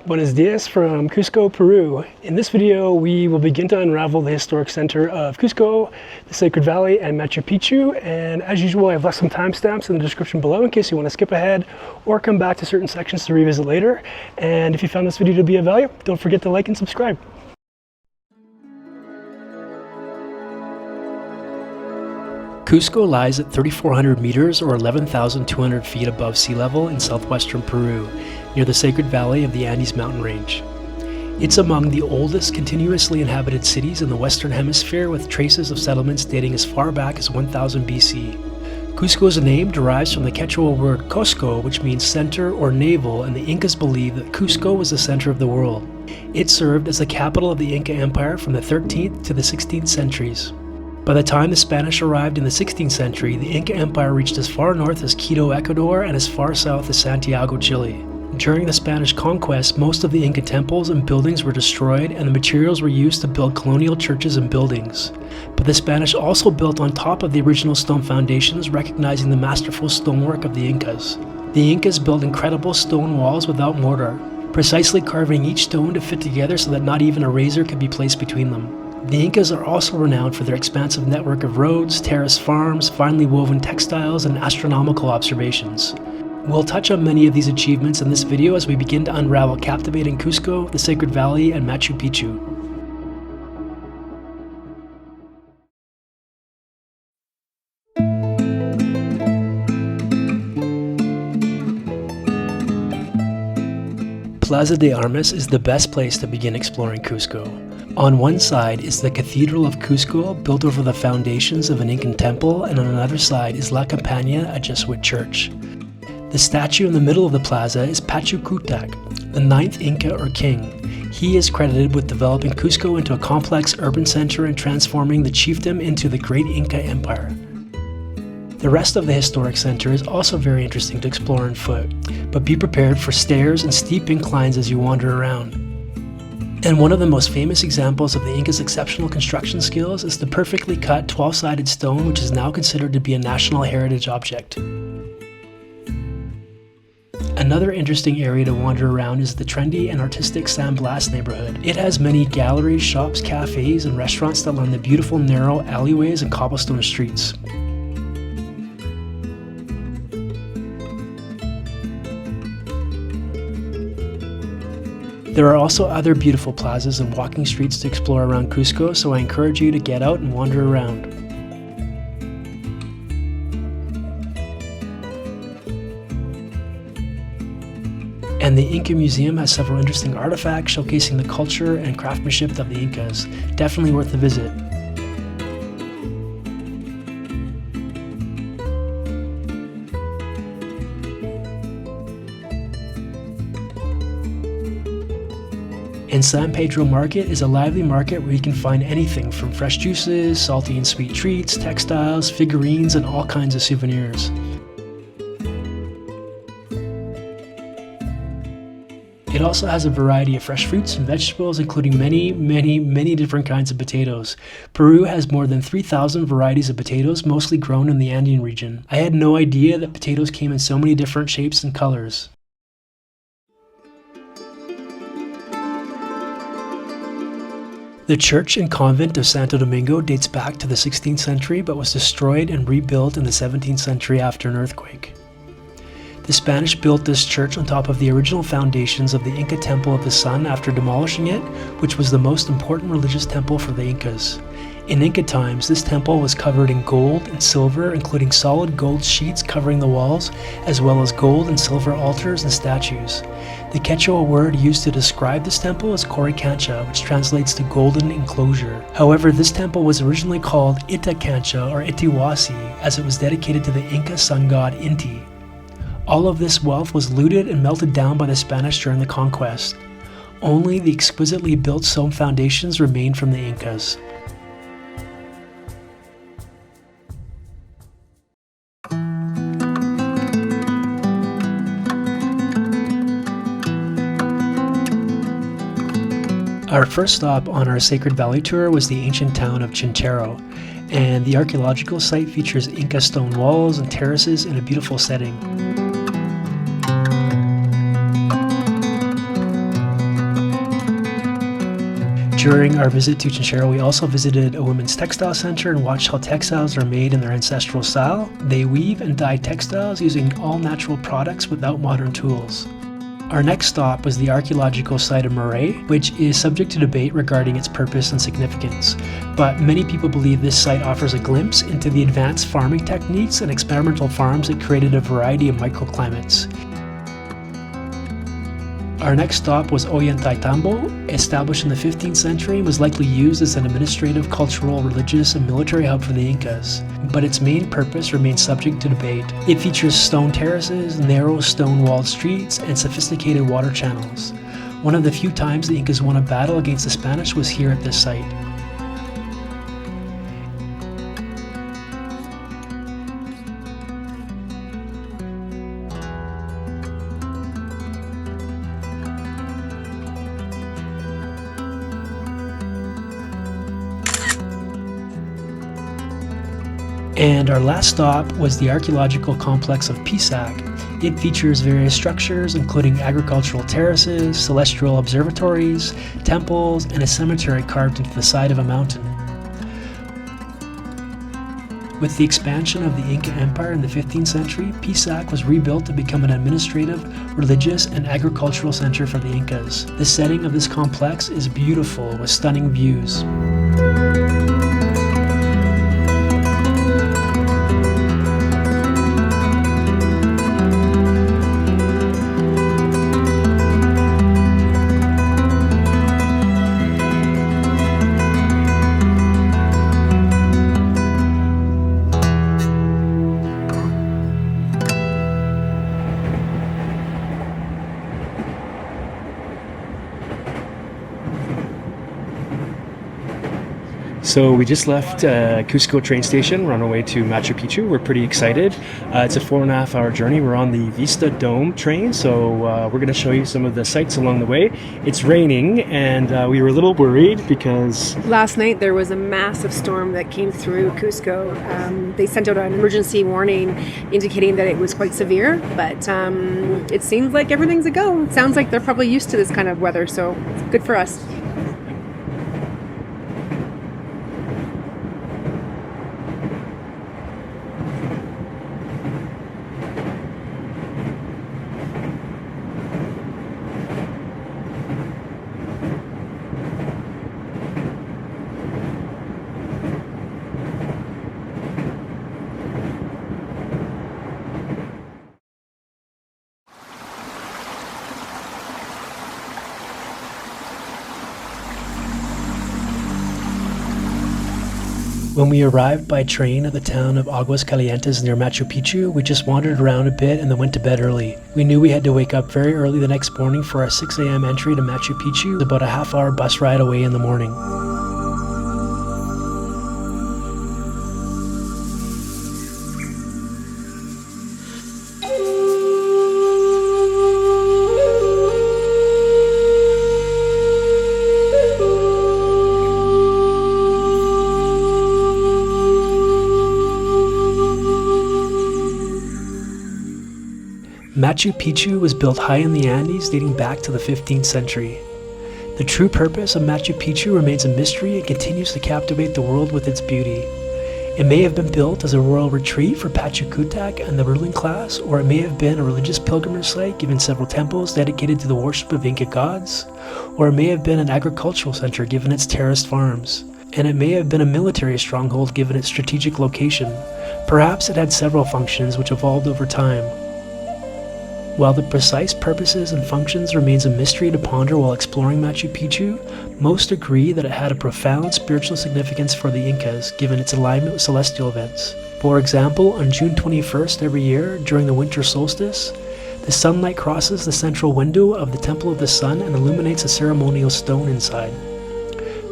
Buenos dias from Cusco, Peru. In this video, we will begin to unravel the historic center of Cusco, the Sacred Valley, and Machu Picchu. And as usual, I've left some timestamps in the description below in case you want to skip ahead or come back to certain sections to revisit later. And if you found this video to be of value, don't forget to like and subscribe. Cusco lies at 3,400 meters or 11,200 feet above sea level in southwestern Peru, near the Sacred Valley of the Andes mountain range. It's among the oldest continuously inhabited cities in the Western Hemisphere, with traces of settlements dating as far back as 1000 BC. Cusco's name derives from the Quechua word Cusco, which means center or navel, and the Incas believed that Cusco was the center of the world. It served as the capital of the Inca Empire from the 13th to the 16th centuries. By the time the Spanish arrived in the 16th century, the Inca Empire reached as far north as Quito, Ecuador, and as far south as Santiago, Chile. During the Spanish conquest, most of the Inca temples and buildings were destroyed, and the materials were used to build colonial churches and buildings. But the Spanish also built on top of the original stone foundations, recognizing the masterful stonework of the Incas. The Incas built incredible stone walls without mortar, precisely carving each stone to fit together so that not even a razor could be placed between them. The Incas are also renowned for their expansive network of roads, terrace farms, finely woven textiles, and astronomical observations. We'll touch on many of these achievements in this video as we begin to unravel captivating Cusco, the Sacred Valley, and Machu Picchu. Plaza de Armas is the best place to begin exploring Cusco. On one side is the Cathedral of Cusco, built over the foundations of an Incan temple, and on another side is La Campana, a Jesuit church. The statue in the middle of the plaza is Pachacutac, the 9th Inca or king. He is credited with developing Cusco into a complex urban center and transforming the chiefdom into the great Inca Empire. The rest of the historic center is also very interesting to explore on foot, but be prepared for stairs and steep inclines as you wander around. And one of the most famous examples of the Incas' exceptional construction skills is the perfectly cut 12-sided stone, which is now considered to be a national heritage object. Another interesting area to wander around is the trendy and artistic San Blas neighborhood. It has many galleries, shops, cafes, and restaurants that line the beautiful narrow alleyways and cobblestone streets. There are also other beautiful plazas and walking streets to explore around Cusco, so I encourage you to get out and wander around. And the Inca Museum has several interesting artifacts showcasing the culture and craftsmanship of the Incas. Definitely worth a visit. And San Pedro Market is a lively market where you can find anything from fresh juices, salty and sweet treats, textiles, figurines, and all kinds of souvenirs. It also has a variety of fresh fruits and vegetables, including many different kinds of potatoes. Peru has more than 3,000 varieties of potatoes, mostly grown in the Andean region. I had no idea that potatoes came in so many different shapes and colors. The church and convent of Santo Domingo dates back to the 16th century but was destroyed and rebuilt in the 17th century after an earthquake. The Spanish built this church on top of the original foundations of the Inca Temple of the Sun after demolishing it, which was the most important religious temple for the Incas. In Inca times, this temple was covered in gold and silver, including solid gold sheets covering the walls, as well as gold and silver altars and statues. The Quechua word used to describe this temple is Korikancha, which translates to golden enclosure. However, this temple was originally called Itacancha or Itiwasi, as it was dedicated to the Inca sun god Inti. All of this wealth was looted and melted down by the Spanish during the conquest. Only the exquisitely built stone foundations remained from the Incas. Our first stop on our Sacred Valley tour was the ancient town of Chinchero, and the archaeological site features Inca stone walls and terraces in a beautiful setting. During our visit to Chinchero, we also visited a women's textile center and watched how textiles are made in their ancestral style. They weave and dye textiles using all natural products without modern tools. Our next stop was the archaeological site of Moray, which is subject to debate regarding its purpose and significance. But many people believe this site offers a glimpse into the advanced farming techniques and experimental farms that created a variety of microclimates. Our next stop was Ollantaytambo, established in the 15th century and was likely used as an administrative, cultural, religious, and military hub for the Incas. But its main purpose remains subject to debate. It features stone terraces, narrow stone-walled streets, and sophisticated water channels. One of the few times the Incas won a battle against the Spanish was here at this site. And our last stop was the archaeological complex of Pisac. It features various structures, including agricultural terraces, celestial observatories, temples, and a cemetery carved into the side of a mountain. With the expansion of the Inca Empire in the 15th century, Pisac was rebuilt to become an administrative, religious, and agricultural center for the Incas. The setting of this complex is beautiful, with stunning views. So we just left Cusco train station. We're on our way to Machu Picchu. We're pretty excited. It's a 4.5 hour journey. We're on the Vistadome train, so we're going to show you some of the sights along the way. It's raining, and we were a little worried because last night there was a massive storm that came through Cusco. They sent out an emergency warning indicating that it was quite severe, but it seems like everything's a go. It sounds like they're probably used to this kind of weather, so it's good for us. When we arrived by train at the town of Aguas Calientes near Machu Picchu, we just wandered around a bit and then went to bed early. We knew we had to wake up very early the next morning for our 6 a.m. entry to Machu Picchu, about a half-hour bus ride away in the morning. Machu Picchu was built high in the Andes dating back to the 15th century. The true purpose of Machu Picchu remains a mystery and continues to captivate the world with its beauty. It may have been built as a royal retreat for Pachakutik and the ruling class, or it may have been a religious pilgrimage site given several temples dedicated to the worship of Inca gods, or it may have been an agricultural center given its terraced farms, and it may have been a military stronghold given its strategic location. Perhaps it had several functions which evolved over time. While the precise purposes and functions remains a mystery to ponder while exploring Machu Picchu, most agree that it had a profound spiritual significance for the Incas, given its alignment with celestial events. For example, on June 21st every year, during the winter solstice, the sunlight crosses the central window of the Temple of the Sun and illuminates a ceremonial stone inside.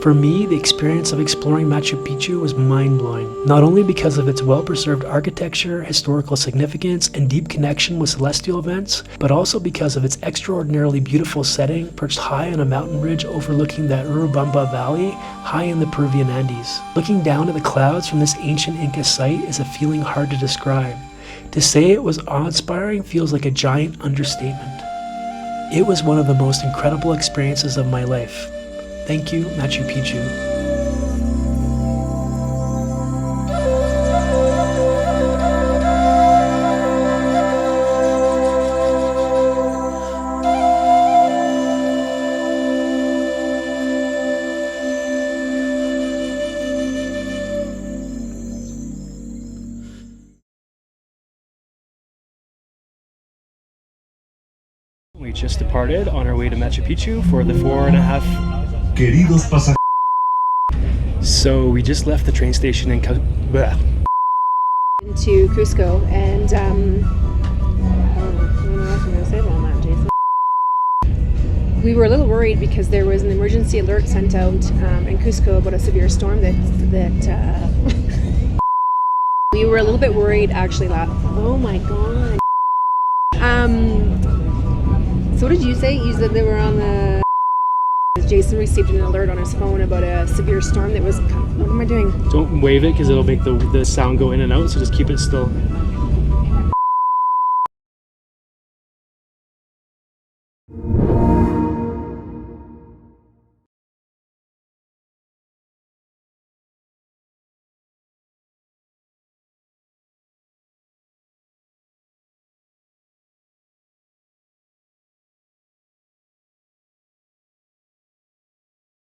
For me, the experience of exploring Machu Picchu was mind-blowing, not only because of its well-preserved architecture, historical significance, and deep connection with celestial events, but also because of its extraordinarily beautiful setting, perched high on a mountain ridge overlooking the Urubamba Valley, high in the Peruvian Andes. Looking down at the clouds from this ancient Inca site is a feeling hard to describe. To say it was awe-inspiring feels like a giant understatement. It was one of the most incredible experiences of my life. Thank you, Machu Picchu. We just departed on our way to Machu Picchu for the 4.5. Queridos pasajeros. So we just left the train station in into Cusco, and I don't know what I'm going to say about that, Jason. We were a little worried because there was an emergency alert sent out in Cusco about a severe storm that we were a little bit worried actually. Oh my god. So what did you say? You said they were on the... Jason received an alert on his phone about a severe storm that was... What am I doing? Don't wave it because it'll make the sound go in and out, so just keep it still.